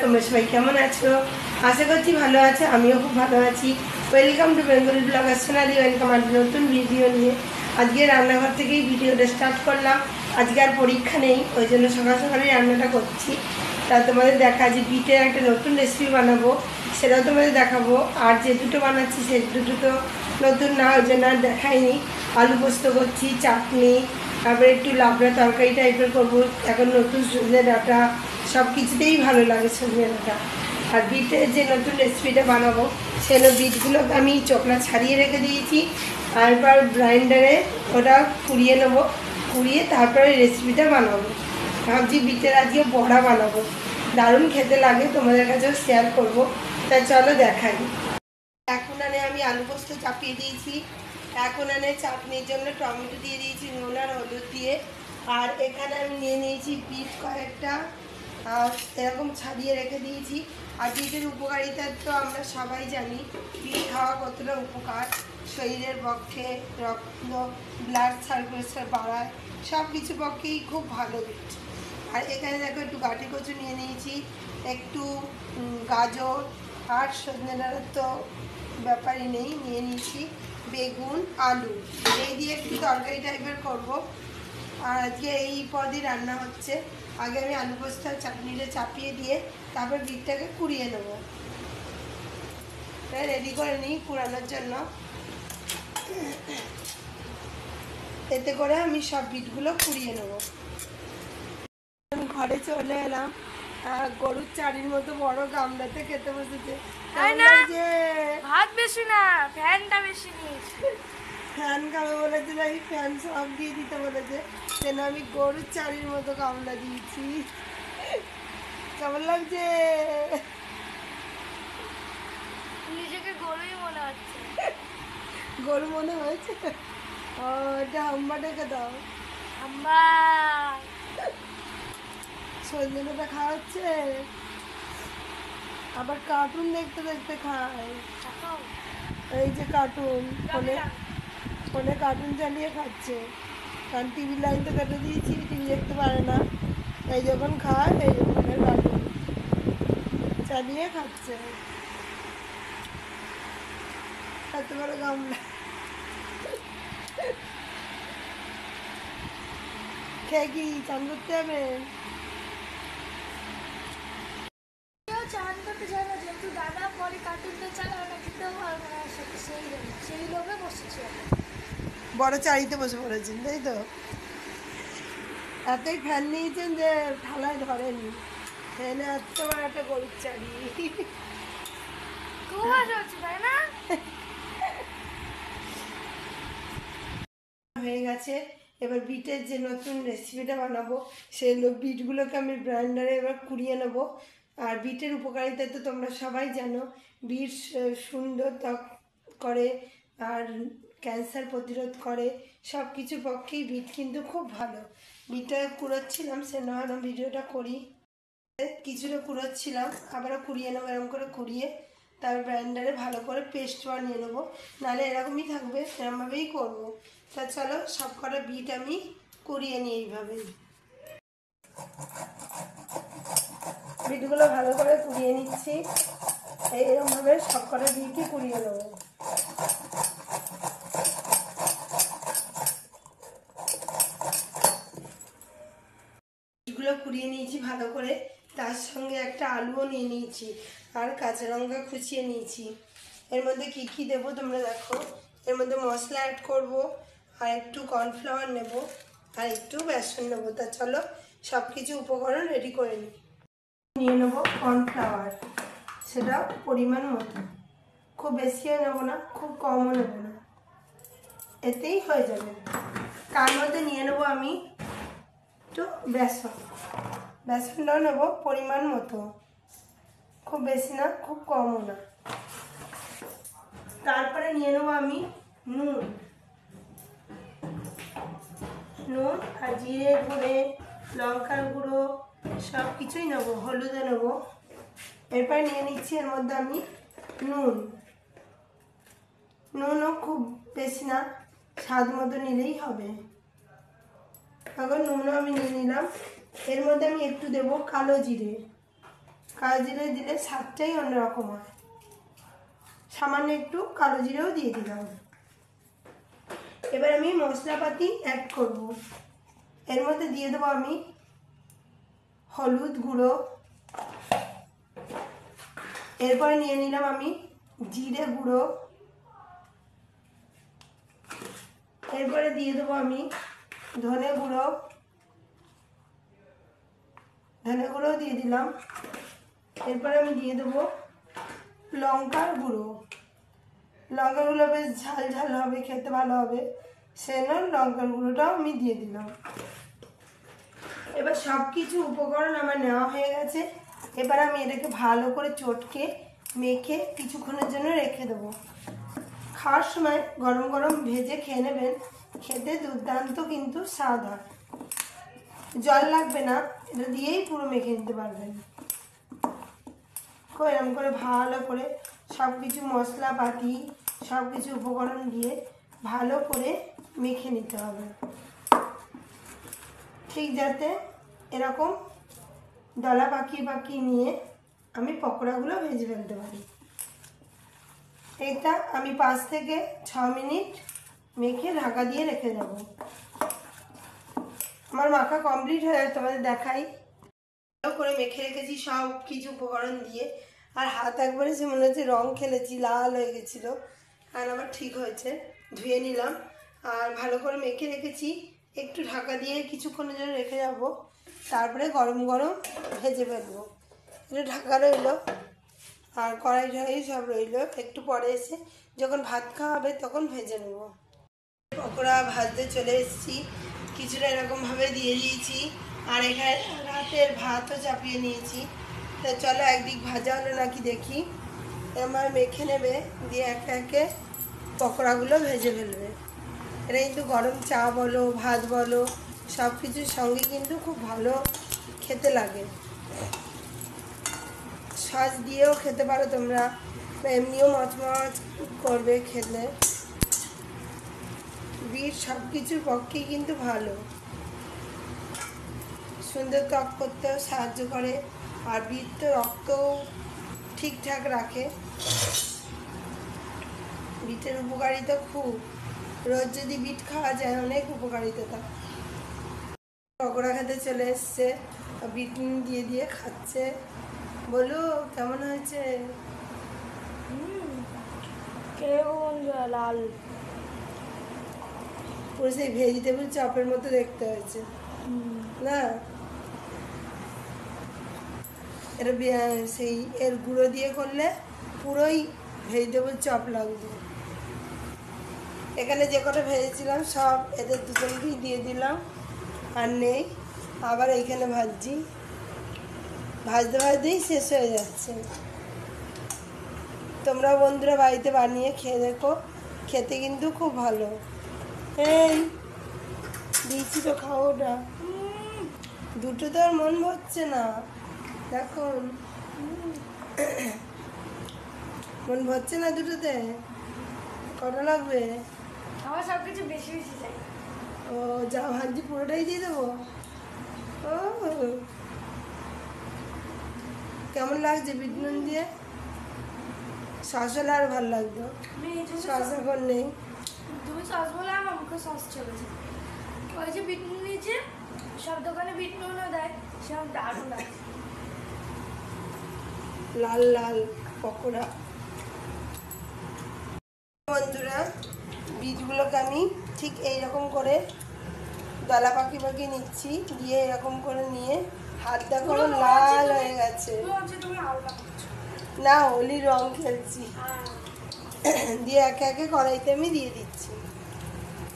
তোমরা সবাই কেমন আছো? আশা করছি ভালো আছো, আমিও খুব ভালো আছি। Welcome to Bengali blogger Sonali, welcome আর নতুন ভিডিও নিয়ে। আজকে রান্নাঘর থেকেই ভিডিওটা স্টার্ট করলাম। আজকে আর পরীক্ষা নেই, ওই জন্য সকাল সকালেই রান্নাটা করছি। তা তোমাদের দেখা যে বিটের একটা নতুন রেসিপি বানাবো, সেটাও তোমাদের দেখাবো। আর যে দুটো বানাচ্ছি সে দুটো তো নতুন না, ওই জন্য আর দেখাইনি। আলু পোস্ত করছি, চাটনি, তারপরে একটু লাবড়া তরকারি টাইপের করবো। এখন নতুন সজনে ডাঁটা, সব কিছুতেই ভালো লাগে সজনে ডাঁটা। আর বিটের যে নতুন রেসিপিটা বানাবো, সেগুলো বিটগুলোকে আমি চোখলা ছাড়িয়ে রেখে দিয়েছি। তারপর গ্রাইন্ডারে ওটা কুড়িয়ে নেবো, কুড়িয়ে তারপরে রেসিপিটা বানাবো। ভাবছি বিটের আজকে বড়া বানাবো, দারুণ খেতে লাগে, তোমাদের কাছেও শেয়ার করবো। তা চলো দেখাই। এখন আমি আলু পোস্ত চাপিয়ে দিয়েছি। এখন চাটনির জন্য টমেটো দিয়ে দিয়েছি নুন আর হলুদ দিয়ে। আর এখানে আমি নিয়ে নিয়েছি বিট কয়েকটা, এরকম ছাড়িয়ে রেখে দিয়েছি। আর বিটের উপকারিতা তো আমরা সবাই জানি, বিট খাওয়া কতটা উপকার শরীরের পক্ষে, রক্ত ব্লাড সার্কুলেশন বাড়ায়, সব কিছু পক্ষেই খুব ভালো বিট। আর এখানে দেখো একটু গাঁটি কচু নিয়ে নিয়েছি, একটু গাজর, আর সজনে ডাঁটার তো ব্যাপারই নেই, নিয়ে নিয়েছি বেগুন, আলু, এই দিয়ে একটু তরকারি টাইপের করবো। আর আজকে এই পদই রান্না হচ্ছে। আগে আমি আলু পোস্ত চাটনিটা চাপিয়ে দিয়ে তারপর বিটটাকে কুড়িয়ে নেবো, রেডি করে নিই কুড়ানোর জন্য। এতে করে আমি সব বিটগুলো কুড়িয়ে নেবো। ঘরে চলে এলাম, গরুর চারির মতো বড় গামলাতে খেতে বসেছে। ভাত বেশি না, ফ্যানটা বেশি নিয়েছি। ফ্যান খাবে বলেছে, নাকি ফ্যান সব দিয়ে দিতে বলেছে, কেন আমি গরুর চারির মতো গামলা দিয়েছি। কেমন লাগছে? নিজেকে গরুই মনে হচ্ছে। গরু মনে হয়েছে? ও, এটা হাম্বা ডেকে দাও। হাম্বা। সজনেটা খাওয়াচ্ছে, আবার কার্টুন দেখতে দেখতে খায়। এই যে কার্টুন, ফোনে কার্টুন চালিয়ে খাচ্ছে, কারণ টিভি লাইন তো কেটে দিয়েছি, টিভি দেখতে পারে না। এই যখন খায়, এই ফোনের কার্টুন চালিয়ে খাচ্ছে। এত বড় গামলা খেয়ে কি চান করতে হবে? চান করতে চায় না, যেহেতু দাদা পরে কার্টুনটা চালায় না, খেতেও ভালো না, সেই লোভে বসেছি। বড় চারিতে বসে পড়েছেন, তাই তো? এতই ফ্যান নিয়েছেন যে থালায় ধরেনি, ফ্যানে এত বড় একটা গরুর চারি। খুব ভালো হচ্ছে, তাই না? হয়ে গেছে। এবার বিটের যে নতুন রেসিপিটা বানাবো, সেগুলো বিটগুলোকে আমি গ্রাইন্ডারে এবার কুড়িয়ে নেবো। আর বিটের উপকারিতা তো তোমরা সবাই জানো, বিট সুন্দর ত্বক করে, আর ক্যান্সার প্রতিরোধ করে, সব কিছুর পক্ষেই বিট কিন্তু খুব ভালো। বিটটা কুড়োচ্ছিলাম, সে নয় ভিডিওটা করি। কিছুটা কুড়োচ্ছিলাম, আবারও কুড়িয়ে নেবো, এরকম করে কুড়িয়ে তারপর গ্রাইন্ডারে ভালো করে পেস্ট বানিয়ে নেবো, নাহলে এরকমই থাকবে, এরকমভাবেই করবো। তা চলো সব কটা বিট আমি কুড়িয়ে নিই। এইভাবেই বিটগুলো ভালো করে কুড়িয়ে নিচ্ছি, এইরকমভাবে সব কটা বিটই কুড়িয়ে নেবো। বিটগুলো কুড়িয়ে নিয়েছি ভালো করে, তার সঙ্গে একটা আলুও নিয়ে নিয়েছি, আর কাঁচা লঙ্কা কুচিয়ে নিয়েছি। এর মধ্যে কী কী দেবো তোমরা দেখো। এর মধ্যে মশলা অ্যাড করব, আর একটু কর্নফ্লাওয়ার নেব, আর একটু বেসন নেবো। তা চলো সব কিছু উপকরণ রেডি করে নিই। নিয়ে নেবো কর্নফ্লাওয়ার, সেটা পরিমাণ মতো, খুব বেশিও নেবো না, খুব কমও নেবো না, এতেই হয়ে যাবে। তার মধ্যে নিয়ে নেবো আমি একটু বেসনটাও নেবো পরিমাণ মতো, খুব বেশি না, খুব কমও না। তারপরে নিয়ে নেবো আমি নুন, আর জিরে, ধনে, লঙ্কার গুঁড়ো, সব কিছুই নেবো, হলুদও নেবো। এরপর নিয়ে নিচ্ছি এর মধ্যে আমি নুনও খুব বেশি না, স্বাদ মতো নিলেই হবে। এখন নুনও আমি নিয়ে নিলাম। এর মধ্যে আমি একটু দেবো কালো জিরে, কালো জিরে দিলে স্বাদটাই অন্যরকম হয়। সামান্য একটু কালো জিরেও দিয়ে দিলাম। এবার আমি মশলাপাতি অ্যাড করব। এর মধ্যে দিয়ে দেবো আমি হলুদ গুঁড়ো, এরপরে নিয়ে নিলাম আমি জিরে গুঁড়ো, এরপরে দিয়ে দেবো আমি ধনে গুঁড়ো দিয়ে দিলাম। এরপরে আমি দিয়ে দেবো লঙ্কার গুঁড়ো বেশ ঝাল ঝাল হবে, খেতে ভালো হবে, সেজন্য লঙ্কার গুঁড়োটাও আমি দিয়ে দিলাম। এবার সব কিছু উপকরণ আমার নেওয়া হয়ে গেছে। এবার আমি এটাকে ভালো করে চটকে মেখে কিছুক্ষণের জন্য রেখে দেবো। খাওয়ার সময় গরম গরম ভেজে খেয়ে নেবেন, খেতে দুর্দান্ত কিন্তু স্বাদ হয়। জল লাগবে না, এটা দিয়েই পুরো মেখে নিতে পারবেন। এরকম করে ভালো করে সব কিছু মশলাপাতি সব কিছু উপকরণ দিয়ে ভালো করে মেখে নিতে হবে, ঠিক যাতে এরকম দলা পাকিয়ে নিয়ে আমি পকোড়াগুলো ভেজে ফেলতে পারি। এটা আমি 5 থেকে 6 মিনিট মেখে ঢাকা দিয়ে রেখে দেব। আমার মাখা কমপ্লিট হয়ে গেছে, তোমাদের দেখাই। ভালো করে মেখে রেখেছি সব কিছু উপকরণ দিয়ে, আর হাত একবারে সে মনে হচ্ছে রং খেলেছি, লাল হয়ে গেছিলো, আর আমার ঠিক হয়েছে। ধুয়ে নিলাম আর ভালো করে মেখে রেখেছি। একটু ঢাকা দিয়ে কিছুক্ষণের জন্য রেখে যাব, তারপরে গরম গরম ভেজে ফেলবো। এটা ঢাকা রইলো আর কড়াই ঢাই সব রইলো। একটু পরে এসে যখন ভাত খাওয়া হবে তখন ভেজে নেব। পকোড়া ভাজতে চলে এসেছি, কিছুটা এরকমভাবে দিয়ে দিয়েছি, আর এখানে রাতের ভাতও চাপিয়ে নিয়েছি। তা চলো একদিক ভাজা হলো নাকি দেখি। আমার মেখে নেবে, দিয়ে একে একে পকোড়াগুলো ভেজে ফেলবে। এটা কিন্তু গরম চা বলো ভাত বলো সব কিছুর সঙ্গে কিন্তু খুব ভালো খেতে লাগে। সস দিয়েও খেতে পারো তোমরা, এমনিও মচমচ করবে খেলে। বিট সব কিছুর পক্ষেই কিন্তু ভালো, সুন্দর ত্বক করতেও সাহায্য করে, আর বিট তো রক্তও ঠিকঠাক রাখে। বিটের উপকারিতা খুব, রোজ যদি বিট খাওয়া যায় অনেক উপকারিতা থাকে। পকোড়া খেতে চলে এসছে, বিট দিয়ে দিয়ে খাচ্ছে। বলো কেমন হয়েছে? লাল, পুরো সেই ভেজিটেবল চপের মতো দেখতে হয়েছে না? এটা সেই এর গুঁড়ো দিয়ে করলে পুরোই ভেজিটেবল চপ লাগবে। এখানে যে কটা ভেজেছিলাম সব এদের দুজনকেই দিয়ে দিলাম, আর নেই। আবার এইখানে ভাজছি, ভাজতে ভাজতেই শেষ হয়ে যাচ্ছে। তোমরা বন্ধুরা বাড়িতে বানিয়ে খেয়ে দেখো, খেতে কিন্তু খুব ভালো। এই দিয়েছি তো, খাও ওটা। দুটো তো আর মন ভরছে না, দেখো মন ভরছে না দুটোতে। কটা লাগবে? আমার সব কিছু বেশি বেশি চাই। ও যা ভাবছি পুরোটাই দিয়ে দেবো। ও কেমন লাগছে বিট নুন দিয়ে? সস হলে আর ভালো লাগতো, সস এখন নেই। তুমি সস বলে আমার মুখে সস চলেছে। ওই যে বিট নুন নিয়েছে, সব দোকানে বিট নুনও দেয়, সেরকম দারুণ লাগে। লাল লাল পকোড়া। বন্ধুরা বীজগুলোকে আমি ঠিক এইরকম করে দলা পাকি নিচ্ছি, দিয়ে এরকম করে নিয়ে হাত দেখো লাল হয়ে গেছে। না হোলির রং খেলছি। দিয়ে একে একে কড়াইতে আমি দিয়ে দিচ্ছি।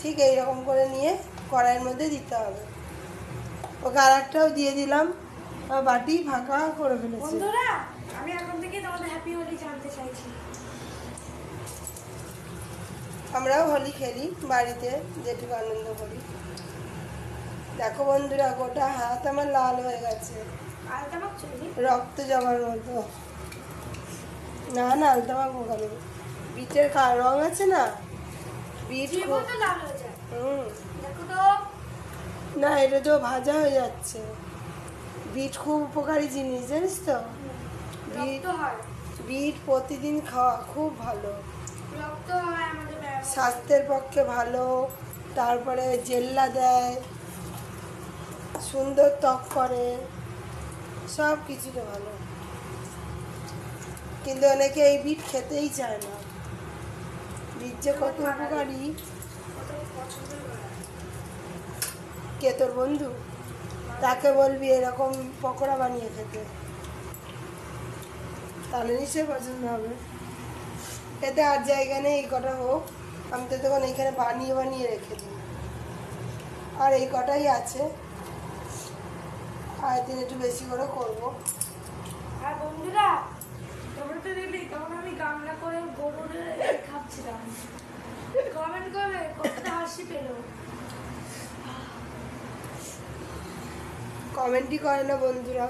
ঠিক এইরকম করে নিয়ে কড়াইয়ের মধ্যে দিতে হবে। ওকে আর একটাও দিয়ে দিলাম, বাটি ফাঁকা করে ফেলেছি। বন্ধুরা আমি এখন থেকে তোমাদের হ্যাপি হোলি জানতে চাইছি। আমরাও হোলি খেলি বাড়িতে, যেটুকু আনন্দ করি। দেখো বন্ধুরা গোটা হাত আমার লাল হয়ে গেছে, রক্ত জমার মতো। না না আলতা মাখবো কেন? বিটের রং আছে না, বিট না এটা তো ভাজা হয়ে যাচ্ছে। বিট খুব উপকারী জিনিস, জানিস তো? বিট বিট প্রতিদিন খাওয়া খুব ভালো, স্বাস্থ্যের পক্ষে ভালো। তারপরে জেল্লা দেয়, সুন্দর ত্বক করে, সব কিছুতে ভালো। কিন্তু অনেকে এই বিট খেতেই চায় না। বিট যে কত উপকারী। কে তোর বন্ধু? তাকে বলবি এরকম পকোড়া বানিয়ে খেতে, তাহলে নিশ্চয়ই পছন্দ হবে। এতে আর জায়গা নেই, এই কটা হোক। আমি তো তখন এইখানে বানিয়ে বানিয়ে রেখে দিই, আর এই কটাই আছে। আর দিন একটু বেশি করে করবো। আর বন্ধুরা, তোমরা তো দেখলি তখন আমি গামলা করে গরুর খাচ্ছিলাম। কমেন্ট করবে কতটা হাসি পেলো। কমেন্টই করে না বন্ধুরা,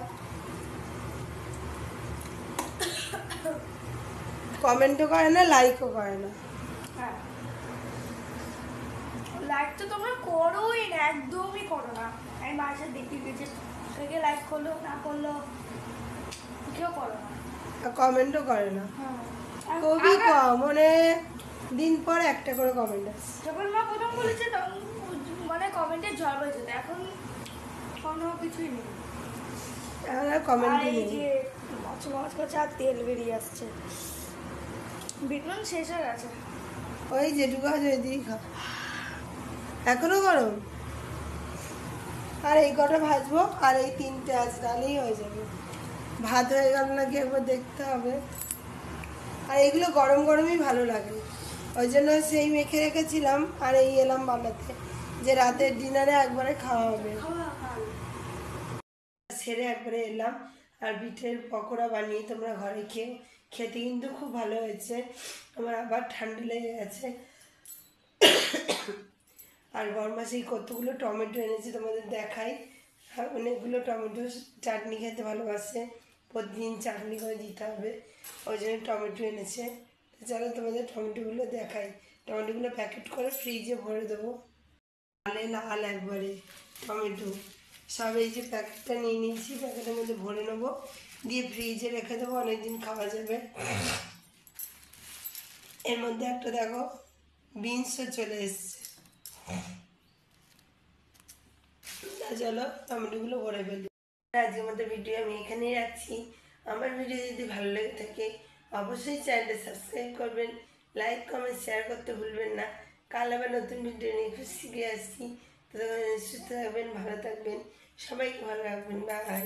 কমেন্টও করে না, লাইকও করে না। হ্যাঁ, লাইক তো তোমরা করোই না, একদমই করো না। আমি বাসায় দেখি যে থেকে লাইক করলো না করলো, কেউ করো না। কমেন্টও করে না, হ্যাঁ, খুবই কম, মানে দিন পর একটা করে কমেন্ট আসে। যখন মা প্রথম বলেছে তখন মানে কমেন্টে ঝড় হয়ে যেত, এখন কোনো কিছুই নেই। এখন আর কমেন্টই এই নেই। যে মাছ মাছ করছে আর তেল বেরিয়ে আসছে, বিটনুন শেষ হয়ে গেছে। ওই যেটুকু আছে ওই দিয়েই খা, এখনো গরম। আর এই কটা ভাজবো, আর এই তিনটে আছে, তাহলেই হয়ে যাবে। ভাত হয়ে গেল নাকি একবার দেখতে হবে। আর এগুলো গরম গরমই ভালো লাগে, ওই জন্য সেই মেখে রেখেছিলাম, আর এই এলাম বানাতে, যে রাতের ডিনারে একবারে খাওয়া হবে। সেরে একবারে এলাম, আর বিটের পকোড়া বানিয়ে তোমরা ঘরে খেতে কিন্তু খুব ভালো হয়েছে। আমার আবার ঠান্ডা লেগে গেছে। আর বরমাসেই কতগুলো টমেটো এনেছে তোমাদের দেখাই। আর অনেকগুলো টমেটো চাটনি খেতে ভালোবাসে, প্রতিদিন চাটনি করে দিতে হবে, ওই জন্য টমেটো এনেছে। চলো তোমাদের টমেটোগুলো দেখাই। টমেটোগুলো প্যাকেট করে ফ্রিজে ভরে দেবো। লালে লাল একবারে টমেটো সব, এই যে প্যাকেটটা নিয়ে নিয়েছি, প্যাকেটের মধ্যে ভরে নেবো, দিয়ে ফ্রিজে রেখে দেবো, অনেকদিন খাওয়া যাবে। এর মধ্যে একটা দেখো বিনসও চলে এসছে। চলো টমেটোগুলো ভরে ফেলি। আজকের মতো ভিডিও আমি এখানেই রাখছি। আমার ভিডিও যদি ভালো লেগে থাকে অবশ্যই চ্যানেলটা সাবস্ক্রাইব করবেন, লাইক কমেন্ট শেয়ার করতে ভুলবেন না। কাল আবার নতুন ভিডিও নিয়ে খুব শিখে আসছি। ততক্ষণ সুস্থ থাকবেন, ভালো থাকবেন, সবাইকে ভালো রাখবেন। বাই।